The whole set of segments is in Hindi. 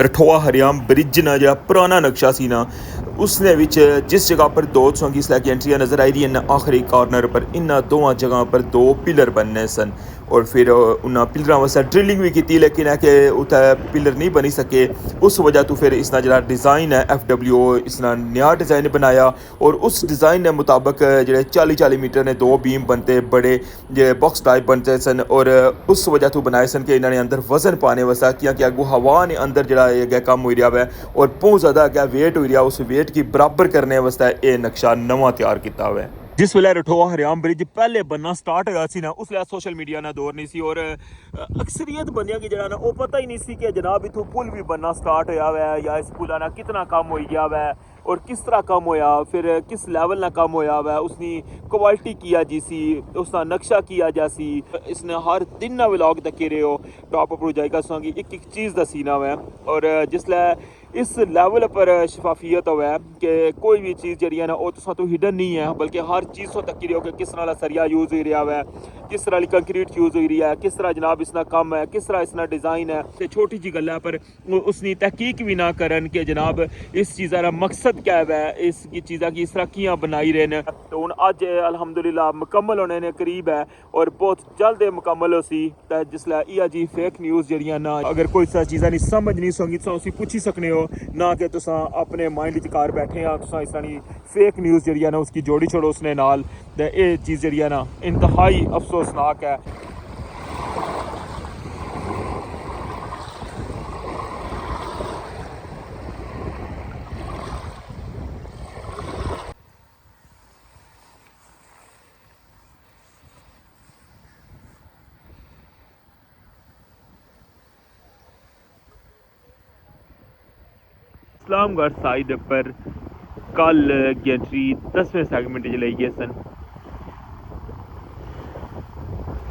रठोआ हरियाम ब्रिज ना जो पुराना नक्शा सी ना उसने विच जिस जगह पर दो तुसेंगी इसलै एंट्रियां नज़र आई रही हैं आखिरी कॉर्नर पर इन्होंने दोवां जगह पर दो पिलर बनने सन और फिर उन्हें पिलर वास्ते ड्रिलिंग भी की लेकिन है कि उत्थे पिलर नहीं बनी सके। उस वजह तो फिर इसका जो डिज़ाइन है FWO इसने नया डिज़ाइन बनाया और उस डिज़ाइन के मुताबिक जो 40-40 मीटर ने दो बीम बनते बड़े जे बॉक्स टाइप बनते सन और उस वजह तो बनाए सन कि इन्होंने अंदर वजन पाने वास्ते क्योंकि अगू हवा ने अंदर जो अगर कम हो रहा है और बहुत ज़्यादा अगर वेट हो रहा उस वेट की बराबर करने वास्ते ये नक्शा नवा तैयार किया हुआ है। जिस वेले रठोआ हरियाम ब्रिज पहले बनना स्टार्ट होया सी ना उसले सोशल मीडिया ना दौर नहीं सी और अक्सरियत बंदियां की जरा ना वो पता ही नहीं सी कि जनाब इथों पुल भी बनना स्टार्ट होया हुआ है या इस पुल ना कितना कम हो गया हुआ है और किस तरह कम होया फिर किस लेवल ना कम होया हुआ है उसकी क्वालिटी किया जी सी उसका नक्शा किया जा सी इसने हर दिन ना व्लॉग तके रहे हो टॉप अप जाएगा उसकी एक चीज़ दसी ना हुआ और जिसलै इस लेवल पर शफाफियत हो है कि कोई भी चीज़ जी है ना वो तो हिडन नहीं है बल्कि हर चीज़ तो तक रही हो कि किस तरह सरिया यूज़ हो रहा है किस तरह की कंक्रीट यूज़ हो रही है किस तरह जनाब इसना कम है किस तरह इसना डिज़ाइन है तो छोटी जी गल है पर उसकी तहकीक भी ना करन कि जनाब इस चीज़ा का मकसद क्या है इस चीज़ा की इस तरह कियां बनाई रहे हैं तो हूँ अज अलहमदुलिल्लाह मुकम्मल होने ने करीब है और बहुत जल्द मुकम्मल हो सी जिसलै इया जी फेक न्यूज़ जड़ियां ना अगर कोई सा चीज़ा नहीं समझ नहीं सोगी तुम उसी पूछी सकने हो ना कि तुस अपने माइंड च घर बैठे हैं तुस इस तरह फेक न्यूज़ जी ना उसकी जोड़ी छोड़ो उसने नाल ते ये चीज़ जी ना इंतहाई अफसोसनाक है। इस्लामगढ़ साइड पर कल एंट्री 10वें सैगमेंट च लेई गए सन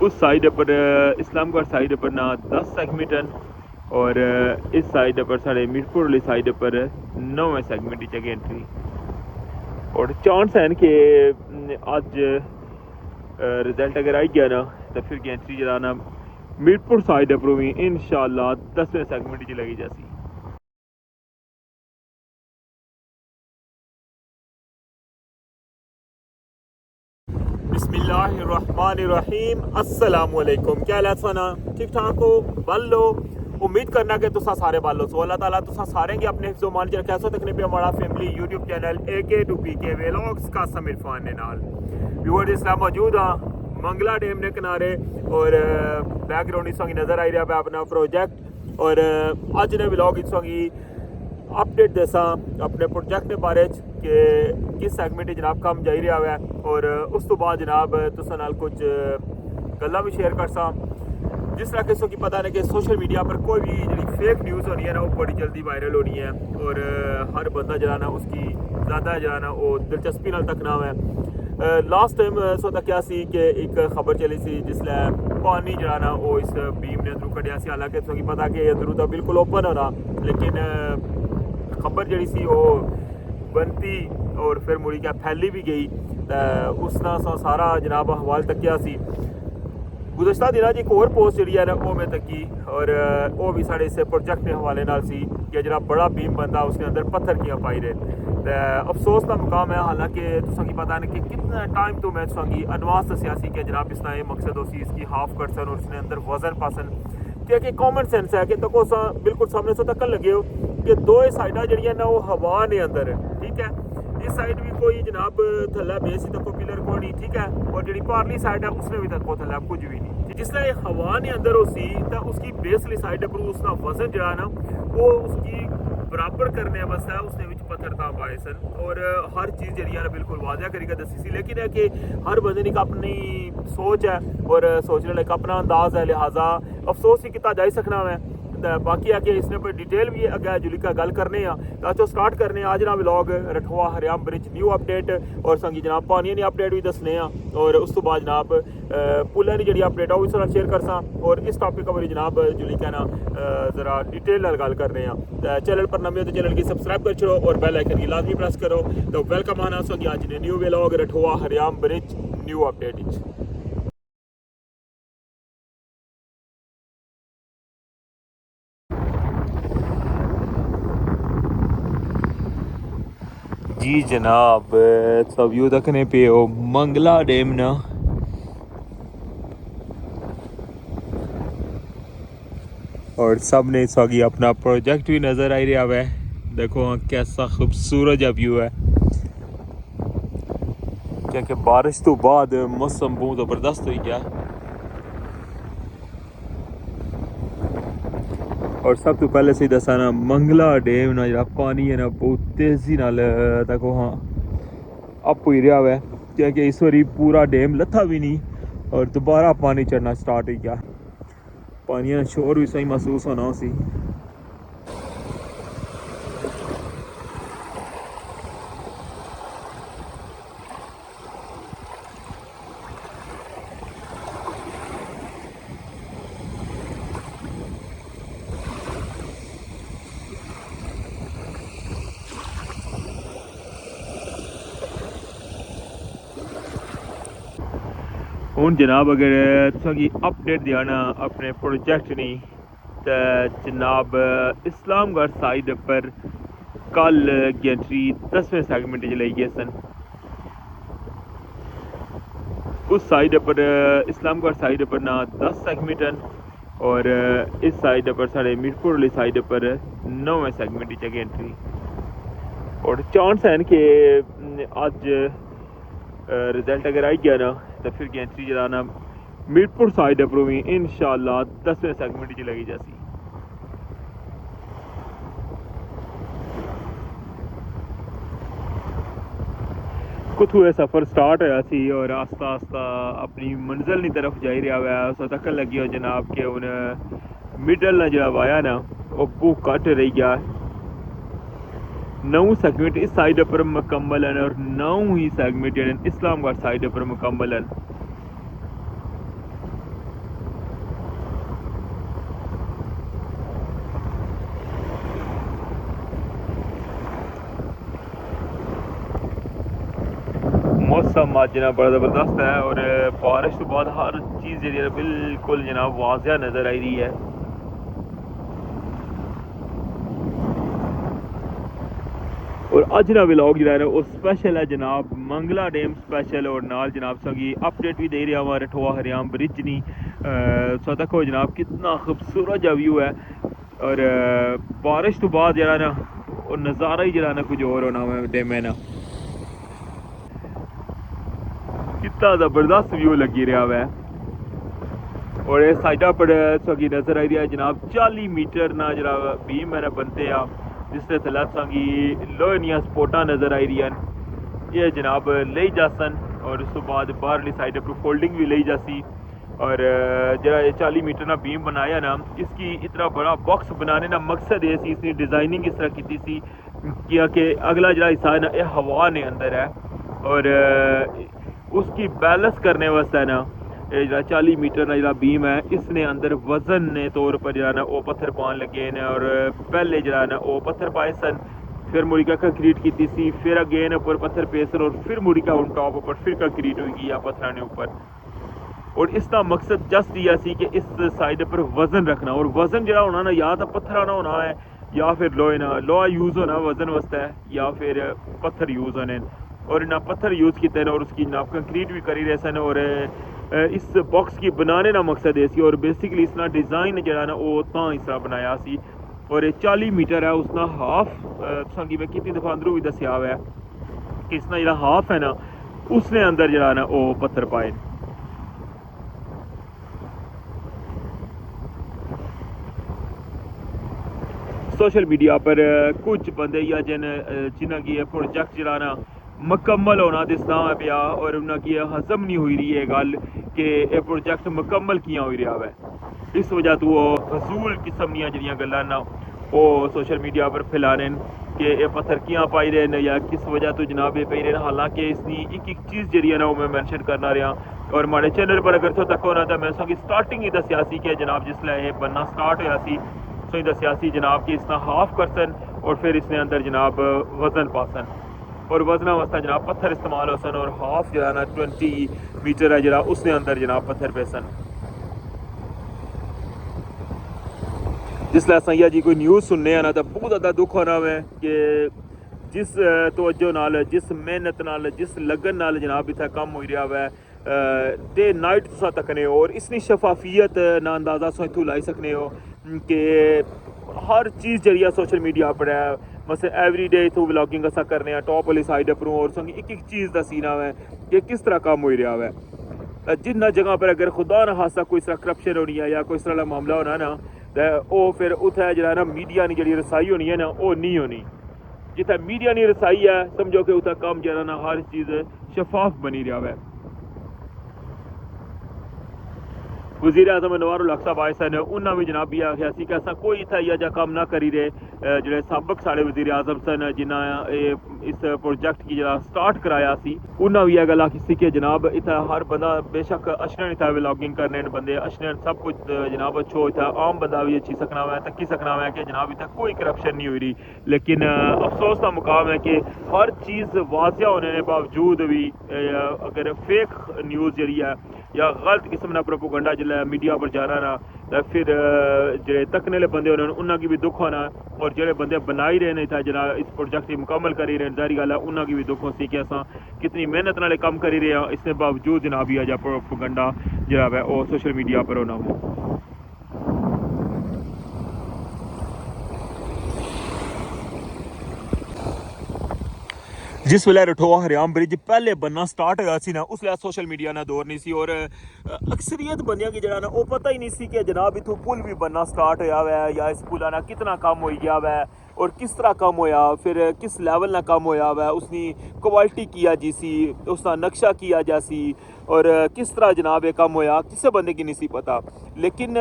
उस साइड पर इस्लामगढ़ साइड पर ना 10 सैगमेंट हैं और इस साइड पर साढ़े मीरपुर वाली साइड पर 9वें सैगमेंट च एंट्री और चांस हैं कि अज रिजल्ट अगर आई गया ना तो फिर एंट्री जरा ना मीरपुर साइड पर भी इंशाल्लाह 10वें सैगमेंट च लगी जासी। बिस्मिल्लाहिर्रहमानिर्रहीम अस्सलामुअलैकुम क्या हाल सना ठीक ठाक हो बल्लो उम्मीद करना कि तुसा सारे बालो सो अल्लाह ताला तुसा सारे की अपने हिफ्ज़ो मान च कैसो तकने पे हमारा family YouTube channel AK2PK vlogs का समीर फान ने नाल व्यूअर्स इसला मौजूद हाँ मंगला डैम ने किनारे और बैकग्राउंड इस की नज़र आई रहा है अपना प्रोजेक्ट और अज ने व्लॉग इस की अपडेट दसा अपने प्रोजेक्ट के बारे कि किस सैगमेंट जनाब कम जाई रहा है और उस तो बाद जनाब तुसा नाल कुछ गल्लां भी शेयर कर सा जिस तरह किसों की पता है कि सोशल मीडिया पर कोई भी जी फेक न्यूज़ होनी है ना वो बड़ी जल्दी वायरल होनी है और हर बंदा जरा ना उसकी ज़्यादा जरा ना वो दिलचस्पी नाल तकना है। लास्ट टाइम सो तक क्या सी कि एक खबर चली सी जिसलै पानी जरा ना वो इस बीम ने अंदरू कढ़िया सी हालांकि तुसें की पता कि अंदरू तो बिल्कुल ओपन होना लेकिन खबर जी सी वो बनती और फिर मुड़ी क्या फैली भी गई तो उसना सारा जनाब हवाल तकिया सी गुज़श्ता दिनों एक होर पोस्ट जी है ना वो मैं तकी और वो भी साढ़े इस प्रोजेक्ट के हवाले नाल सी कि जरा बड़ा बीम बनता उसके अंदर पत्थर कियां पाई रहे तो अफसोस का मुकाम है हालांकि तुसा की पता नहीं कि कितना टाइम तो मैं तुसा की एडवांस दसिया सी कि जनाब इसका ये मकसद हो सी इसकी हाफ कटसन और उसने अंदर वजन पासन क्योंकि कॉमन सेंस है कि तको बिल्कुल सामने से तकन लगे हो कि दो साइडा जड़ियां ना वो हवा ने अंदर ठीक है इस साइड भी कोई जनाब थल्ला बेस तक पिलर को नहीं ठीक है और जी पारली साइड है उसने भी तक थल्ला कुछ भी नहीं जिसने हवा ने अंदर हो सी तो उसकी बेसली साइड पर उसका वजन जरा ना वो उसकी बराबर करने वास्ते उसने पत्थर था पाए सन और हर चीज़ जी है बिल्कुल वाजिया करिए दसी सी लेकिन है कि हर बंदे की अपनी सोच है और सोचने लाइक अपना अंदाज है लिहाजा अफसोस ही किया जाई सकना है बाकी है कि इसने पर डिटेल भी अगर जुलिका गल करने तो स्टार्ट करने आज ना व्लॉग रठोआ हरियाम ब्रिज न्यू अपडेट और संगी जनाब पानी की अपडेट भी दसने और उस तो बाद जनाब पुलों की जी अपडेट है उस शेयर कर सा और इस टॉपिक पर जनाब जुलिका ना जरा डिटेल गल करने चैनल पर नवे हो तो चैनल की सब्सक्राइब कर छोड़ो और बेल आइकन की लाजमी प्रेस करो तो वेलकम आना संगी आज ने न्यू व्लॉग रठोआ हरियाम ब्रिज न्यू अपडेट। जी जनाब, तो व्यू देखने पे हो मंगला डैम ना, और सामने सगी अपना प्रोजेक्ट भी नज़र आ रहा है। देखो हाँ कैसा खूबसूरत व्यू है, क्योंकि बारिश तो बाद मौसम बहुत ज़बरदस्त हो गया। और सब तो पहले से दसा ना मंगला डैम ना जरा पानी है ना बहुत तेज़ी नाल देखो हाँ अप ही रहा है, क्योंकि इस बारी पूरा डैम लथा भी नहीं और दोबारा पानी चढ़ना स्टार्ट हो गया। पानी का शोर भी सही महसूस होना उसी। हूँ जनाब अगर तुसेंगी अपडेट देना अपने प्रोजेक्ट नहीं तो जनाब इस्लामगढ़ साइड पर कल गेंट्री 10वें सैगमेंट च लेई गे सन। उस साइड पर इस्लामगढ़ साइड पर ना 10 सैगमेंट हैं और इस साइड पर साढ़े मीरपुर वाली साइड पर 9वें सैगमेंट च गेंट्री। और चांस हैं कि अज रिजल्ट अगर आई गया ना तो फिर गेंट्री जरा ना मीरपुर साइड पर भी इंशाल्लाह 10वें सैगमेंट च लगी जासी। कुथू सफ़र स्टार्ट होया सी और आस्ता आस्ता अपनी मंजिल की तरफ जा रहा है। उस तक लगी हो जनाब के हूँ मिडल ना जो आया ना वो बहुत घट रही गया। 9 सैगमेंट इस साइड पर मुकम्मल हैं और 9 ही सैगमेंट जो इस्लामगढ़ साइड पर मुकम्मल हैं। मौसम आज जनाब बड़ा ज़बरदस्त है और बारिश के बाद हर चीज़ जी बिल्कुल जनाब वाज़िया नज़र आई रही है। और अज का व्लॉग जो है वो स्पेशल है जनाब मंगला डैम स्पेशल और नाल जनाब संगी अपडेट भी दे रहा हूँ रठवा हरियाम ब्रिज नहीं। सो देखो जनाब कितना खूबसूरत जा व्यू है और बारिश तो बाद जरा ना और नज़ारा ही जरा ना कुछ और होना डैम है ना, कितना ज़बरदस्त व्यू लगी रहा है। और इस साइडा पर सगी नज़र आई रही है जनाब 40 मीटर ना जरा बीम है ना बनते आ जिससे थला संगी लोहनिया स्पोर्टा नज़र आई रही हैं। ये जनाब ले जासन और उस बाद बाहरली साइड पर फोल्डिंग भी ले जासी। और जरा ये 40 मीटर ना बीम बनाया ना इसकी इतना बड़ा बॉक्स बनाने का मकसद ये सी इसकी डिज़ाइनिंग इस तरह की सी कि अगला जरा हिस्सा है ना ये हवा ने अंदर है और उसकी बैलेंस करने वास्ते ना जरा 40 मीटर का जरा बीम है इसने अंदर वजन ने तौर पर जरा ना वो पत्थर पान लगे ने और पहले जरा ना वो पत्थर पाए सन फिर मुड़िका कंक्रीट की सी फिर अगेन ऊपर पत्थर पे सन और फिर मुड़िका उन टॉप ऊपर फिर कंक्रीट हुई या पत्थर ने ऊपर। और इसका मकसद जस्ट यह सी कि इस साइड पर वजन रखना और वजन जरा होना ना या तो पत्थर आना होना है या फिर लोहे ना लोहा यूज़ होना वजन वास्ते है या फिर पत्थर यूज़ होने और ना पत्थर यूज़ किए और उसकी ना कंक्रीट भी करी रहे सन। और इस बॉक्स की बनाने का मकसद ये सी और बेसिकली इसना डिज़ाइन जरा ना वो तां इस तरह बनाया सी। और 40 मीटर है उसना हाफ संगी मैं कितनी दफ़ा अंदरों भी दसिया हुआ है कि इसना जरा हाफ है ना उसने अंदर जरा ना वो पत्थर पाए। सोशल मीडिया पर कुछ बंदे या जिन्हें की प्रोजेक्ट चलाना मुकम्मल होना दिसदा पिया और उन्हें हजम नहीं हुई रही है गल कि यह प्रोजेक्ट मुकम्मल किया हो रहा है। इस वजह तो वो फजूल किस्म दियां जड़ियां गल्लां ना वो सोशल मीडिया पर फैला रहे हैं कि ये पत्थर कियां पाई रहे हैं या किस वजह तो जनाब ये पई रहे हैं। हालांकि इसकी एक चीज़ जी है ना वो मैं मैंशन करना रहा और हमारे चैनल पर अगर तो तक होना तो मैं उसकी स्टार्टिंग ही दसिया सी कि जनाब जिसलै ये बनना स्टार्ट होया सी तो ही दसिया सी जनाब कि इसना हाफ करसन और फिर इसने अंदर जनाब वजन पासन और वजना वास्ते जनाब पत्थर इस्तेमाल हो सन और हाफ जरा ना 20 मीटर है जरा उसने अंदर जनाब पत्थर पे सन। जिसलै अस जी कोई न्यूज़ सुनने ना तो बहुत ज़्यादा दुख होना है कि जिस तवज्जो नाल जिस मेहनत नाल जिस लगन नाल जनाब इत्थै कम्म होई रहा वै डे नाइट तुस तकने हो और इसनी शफाफियत ना अंदाज़ा तुस इत्थूं लाई सकने हो कि हर चीज़ जेह्ड़ी सोशल मीडिया पर है मसलन एवरी डे इत्थूं व्लॉगिंग अस करने टॉप वाली साइड उप्परों और संग एक चीज़ दस्सीना वै कि किस तरह कम्म होई रहा वै जिन्ना जगह पर अगर खुदा ना खासा कोई इस तरह करप्शन होनी है या कोई इस तरह का मामला होना ना ते ओह् फिर उत्थै जेह्ड़ा ना मीडिया नी जेह्ड़ी रसाई होनी है ना ओह् नहीं होनी जित्थै मीडिया नी रसाई है समझो कि उत्थै कम्म जेह्ड़ा ना हर चीज़ शफाफ बनी रहा वै वज़ीर आज़म अनवारुल हक साहब आए सन उन्होंने भी जनाब इयै आखेआ सी कि अस कोई इत्थै इ'यै जेहा कम्म ना करी रहे जेह्ड़े सबक साढ़े वज़ीर आज़म सन जिन्हें इस प्रोजेक्ट गी जेह्ड़ा स्टार्ट कराया सी उन्होंने भी इयै गल्ल आखी सी कि जनाब इत्थै हर बंदा बेशक अशनन इत्थै व्लॉगिंग करने न बंदे अशनन सब कुछ जनाब अच्छो इत्थै आम बंदा भी अच्छी सकना वै तक्की सकना वै कि जनाब इत्थै कोई करप्शन नहीं हुई रही लेकिन अफसोस का मुकाम है कि हर चीज़ वाजिया होने के बावजूद भी अगर फेक न्यूज़ जेह्ड़ी है या गलत किस्म का प्रोपोगंडा जिसलै मीडिया पर जाना ना तो फिर जेह्ड़े तकने आह्ले बंदे होने उन्होंने भी दुख होना और जेह्ड़े बंदे बनाई रहे हैं इत्थै जेह्ड़ा इस प्रोजेक्ट गी मुकम्मल करी रहे हैं जाहिर गल्ल है उन्होंने भी दुख होसी कि अस कितनी मेहनत नाल कम्म करी रहे हैं इसके बावजूद जनाब इ'यै जेहा प्रोपोगंडा जेह्ड़ा है ओह् सोशल मीडिया पर होना हो जिस वेले रठोआ हरियाम ब्रिज पहले बनना स्टार्ट होया सी ना उसलै सोशल मीडिया ना दौर नहीं सी और अक्सरियत बंदियां की जेह्ड़ा ना ओह् पता ही नहीं सी कि जनाब इत्थूं पुल भी बनना स्टार्ट होया वै या इस पुला ना कितना कम्म होई गया वै और किस तरह कम्म होया फिर किस लेवल ना कम्म होया वै उसकी क्वालिटी किया जी सी उसका नक्शा किया जा सी और किस तरह जनाब ये कम्म होया किसी बंदे की नहीं सी पता लेकिन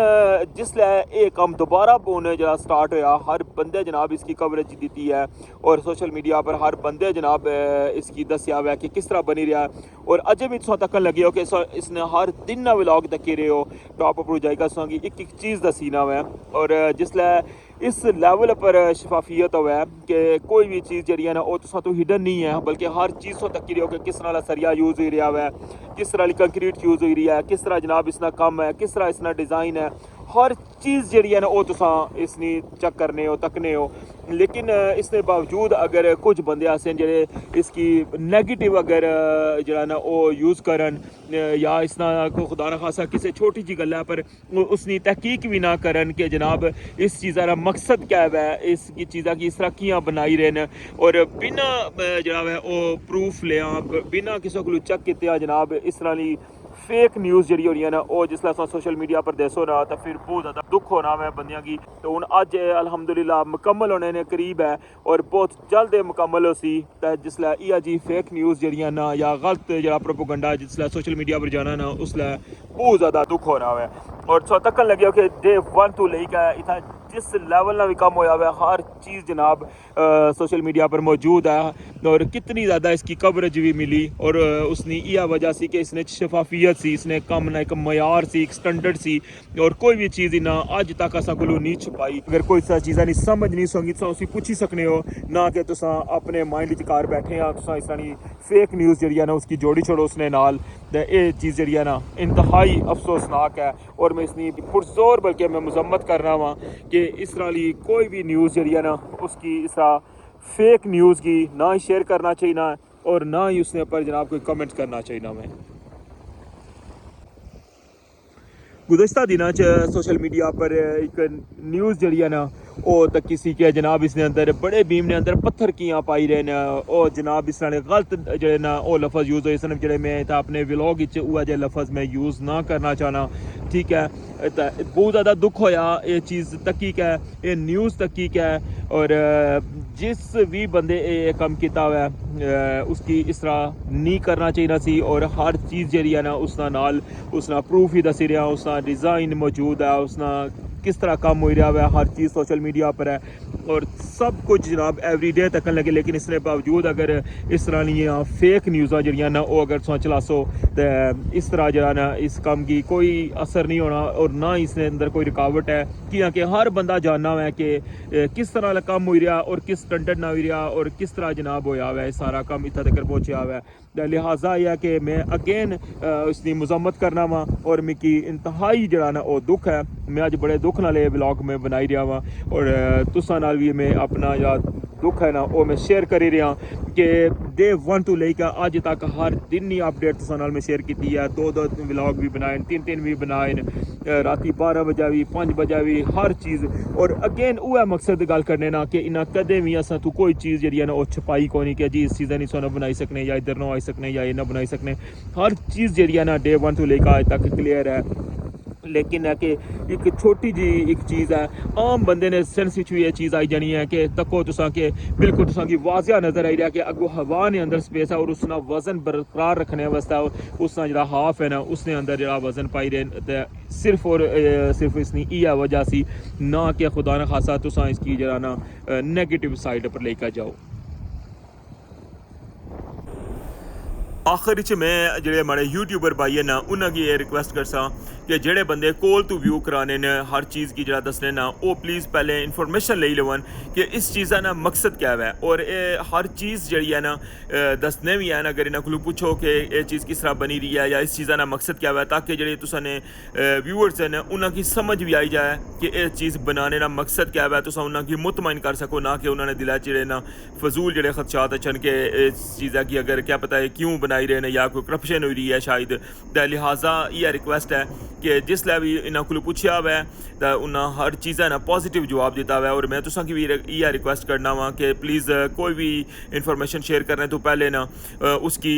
जिसलै एह् कम्म दोबारा हून जेह्ड़ा स्टार्ट होया हर बंदे जनाब इसकी कवरेज दित्ती है और सोशल मीडिया पर हर बंदे जनाब इसकी दस्सेआ हुआ कि किस तरह बनी रहा और अजें भी तुस तक्कन लगे हो कि इसने हर दिन ना व्लॉग तक्की रहे हो टॉप उप्पर जाएगा तुसें एक चीज़ दस्सीना वै और जिसलै इस लेवल पर शफाफियत होवे कि कोई भी चीज़ जी है ना वो तुसा तो हिडन नहीं है बल्कि हर चीज़ तो तक्की रहो कि किस तरह का सरिया यूज़ हो रहा है किस तरह की कंक्रीट यूज़ हो रही है किस तरह जनाब इसका कम है किस तरह इसका डिज़ाइन है हर चीज़ जी है ना वो तुसा इसनी चेक करने हो तकने हो लेकिन इसके बावजूद अगर कुछ बंदे ऐसे जेह्ड़े इसकी नैगेटिव अगर जेह्ड़ा ना ओह् यूज़ करन या इसना को खुदा ना खासा किसी छोटी जी गल्ला पर उसकी तहकीक भी ना करन कि जनाब इस चीज़ा का मकसद क्या है इस चीज़ा की इस तरह कियां बनाई रहे न और बिना जेह्ड़ा है ओह् प्रूफ लिया बिना किसी को चेक कीते जनाब इस तरह की फेक न्यूज़ जी होनी है ना वो जिसलै सोशल मीडिया पर दसो ना तो फिर बहुत ज़्यादा दुख होना मैं बंदियां की तो हूँ अज अलहमदुलिल्लाह मुकम्मल होने ने करीब है और बहुत जल्द मुकम्मल हो सी तो जिसलै इ'यै जी फेक न्यूज़ जी ना या गलत जेह्ड़ा प्रोपोगंडा जिसलै सोशल मीडिया पर जाना ना उसलै बहुत ज़्यादा दुख होना है और सो तक्कन लगे हो कि डे 1 तो लेकर इतना जिस लेवल ना भी कम होया हुआ हर चीज़ जनाब सोशल मीडिया पर मौजूद है और कितनी ज़्यादा इसकी कवरेज भी मिली और उसने यह वजह सी कि इसने शफाफियत सी इसने कम ना एक मयार सी एक स्टैंडर्ड सी और कोई भी चीज़ ना अज तक असा कोलों नहीं छुपाई अगर कोई सा चीज़ा नहीं समझ नहीं सोंगी तुस उसी पुच्छी सकने हो ना कि तुस अपने माइंड च घर बैठे हैं तुस इस तरह फेक न्यूज़ जी है ना उसकी जोड़ी छोड़ो उसने नाल ते एह् चीज़ जी है ना इंतहाई अफसोसनाक है और मैं इसनी पुरजोर बल्कि मैं मजम्मत कर रहा वहाँ कि इस तरह की कोई भी न्यूज़ जी है ना उसकी इस तरह फेक न्यूज़ की ना ही शेयर करना चाहिए और ना ही उसने ऊपर जनाब कोई कमेंट करना चाहिए मैं गुज़श्ता दिनों सोशल मीडिया पर एक न्यूज़ जी है ना ਉਹ ਤਾਂ किसी के जनाब इसने अंदर बड़े भीम ने अंदर पत्थर कियां पाई रहे न ਉਹ जनाब इस तरह गलत जेह्ड़े ना ਉਹ लफज यूज़ होए सन जेह्ड़े मैं तां अपने व्लॉग विच उ'ऐ जेह् लफज मैं यूज़ ना करना चाहना ठीक है तां बहुत ज़्यादा दुख होया ये चीज़ तकी है ये न्यूज़ तकी है और जिस भी बंदे ये कम किया हुआ उसकी इस तरह नहीं करना चाहिए सी और हर चीज़ जी है ना उसका नाल उसका प्रूफ ही दसी रहा उसका डिज़ाइन मौजूद है उसका किस तरह कम हो रहा है हर चीज़ सोशल मीडिया पर है और सब कुछ जनाब एवरीडे तकन लगे लेकिन इसके बावजूद अगर इस तरह दियां फेक न्यूज़ां जड़ियां ना वो अगर तुस चलासो तो इस तरह जरा ना इस कम की कोई असर नहीं होना और ना इसके अंदर कोई रुकावट है कि हर बंदा जानना है कि किस तरह कम हो रहा और किस कंटेंट ना हो रहा और किस तरह जनाब होया हुआ है सारा कम इत्थे तक पहुँचा हुआ है लिहाजा यह कि मैं अगेन इसकी मजम्मत करना वा और मिगी इंतहाई जरा ना वो दुख है मैं अज बड़े दुख नाल व्लॉग में बनाई रहा वा और तुसां नाल भी मैं अपना दुख है ना वो मैं शेयर करी रहा कि डे 1 तो लेकर अज तक हर दिन ही अपडेट तुसां नाल मैं शेयर की है। 2 व्लॉग भी बनाए, 3 भी बनाए, राती 12 बजे भी 5 बजे भी हर चीज़। और अगेन वो मकसद गल करने ना कि इन्ना कदें भी असां तू कोई चीज़ जी ना वो छपाई को नहीं कि जी इस चीज़ा नहीं सोना बनाई सकने या इधर ना आई सकने या ये ना बनाई सकने। हर चीज़ जी ना डे 1 तो लेकर आज तक क्लियर है। लेकिन है कि एक छोटी जी एक चीज़ है आम बंदे ने सेंस विच भी ये चीज़ आई जानी है कि तको तुसां के बिल्कुल तुसां की वाजिया नज़र आई रहा कि अगो हवा ने अंदर स्पेस है और उसना वजन बरकरार रखने वास्ते उसना जो हाफ है ना उसने अंदर जो वजन पाई रहे सिर्फ और सिर्फ इसकी यह वजह सी ना कि खुदा न खासा तुसां इसकी जरा ना नेगेटिव साइड पर लेकर जाओ। आखिर च मैं जेह्ड़े माड़े यूट्यूबर भाई है ना उन्होंने ये रिक्वेस्ट करसा कि जेह्ड़े बंदे कोल टू व्यू कराने न हर चीज़ की जरा दसने ना वो प्लीज़ पहले इन्फॉर्मेशन ले लवन कि इस चीज़ा ना मकसद क्या है। और हर चीज़ जी है ना दसने भी है ना अगर इन्होंने को पूछो कि ये चीज़ किस तरह बनी रही है या इस चीज़ा ना मकसद क्या है ताकि जेह्ड़े तुसाने व्यूअर्स हैं उन्होंने समझ भी आई जाए कि ये चीज़ बनाने का मकसद क्या है, तुसा उन्होंने मुतमईन कर सको ना कि उन्होंने दिला जेह्ड़े ना फजूल जेह्ड़े खदशात अचन के इस चीज़ा की अगर क्या पता है क्यों बनाई रहे हैं या कोई करप्शन हुई रही है शायद। तो लिहाजा यह रिक्वेस्ट है कि जिसलै भी इन्हों को पूछा हुआ है तो उन्हें हर चीज़ा ना पॉजिटिव जवाब दिता हुआ है। और मैं तुसा की भी यह रिक्वेस्ट करना वा कि प्लीज़ कोई भी इंफॉर्मेशन शेयर करने तो पहले ना उसकी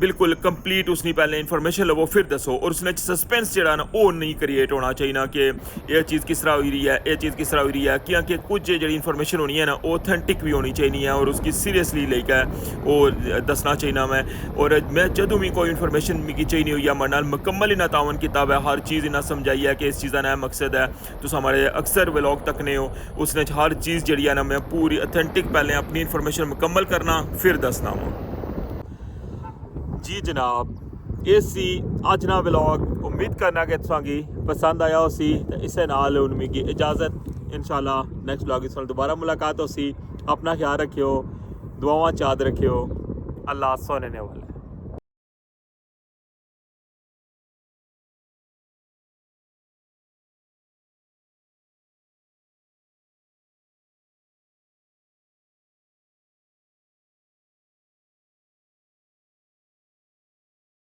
बिल्कुल कंप्लीट उसकी पहले इंफॉर्मेशन लवो फिर दसो और उसने सस्पेंस जरा ना वो नहीं क्रिएट होना चाहिए ना कि यह चीज़ किस तरह हुई रही है यह चीज़ किस तरह हुई रही है, क्योंकि कुछ जी इंफॉर्मेशन होनी है ना ऑथेंटिक भी होनी चाहिए है और उसकी सीरियसली लेकर वो दसना चाहिए मैं। और मैं जदों भी कोई इन्फॉर्मेशन मिगी चाहिए हुई या मेरे नाल मुकम्मल इन्हें तावन किताब है हर चीज़ इन्हें समझाई है कि इस चीज़ा ना मकसद है। तो हमारे अक्सर व्लॉग तकने हो उसने हर चीज़ जी है ना मैं पूरी ऑथेंटिक पहले अपनी इन्फॉर्मेशन मुकम्मल करना फिर दसना वा। जी जनाब ये सी अज ना व्लॉग, उम्मीद करना कि तुसांगी पसंद आया उसी तो इसे नाल हुण मिगी इजाज़त। इंशाल्लाह नेक्स्ट व्लॉग इस दोबारा मुलाकात होसी। अपना ख्याल रखियो, दुआवां चाद रखियो। अल्लाह सोने वाले।